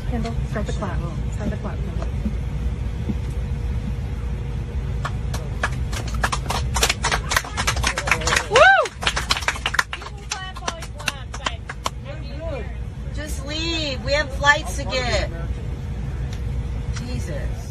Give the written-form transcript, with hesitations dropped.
Kendall. Start the clock. Start the clock, Kendall. Just leave. We have flights to get. Jesus.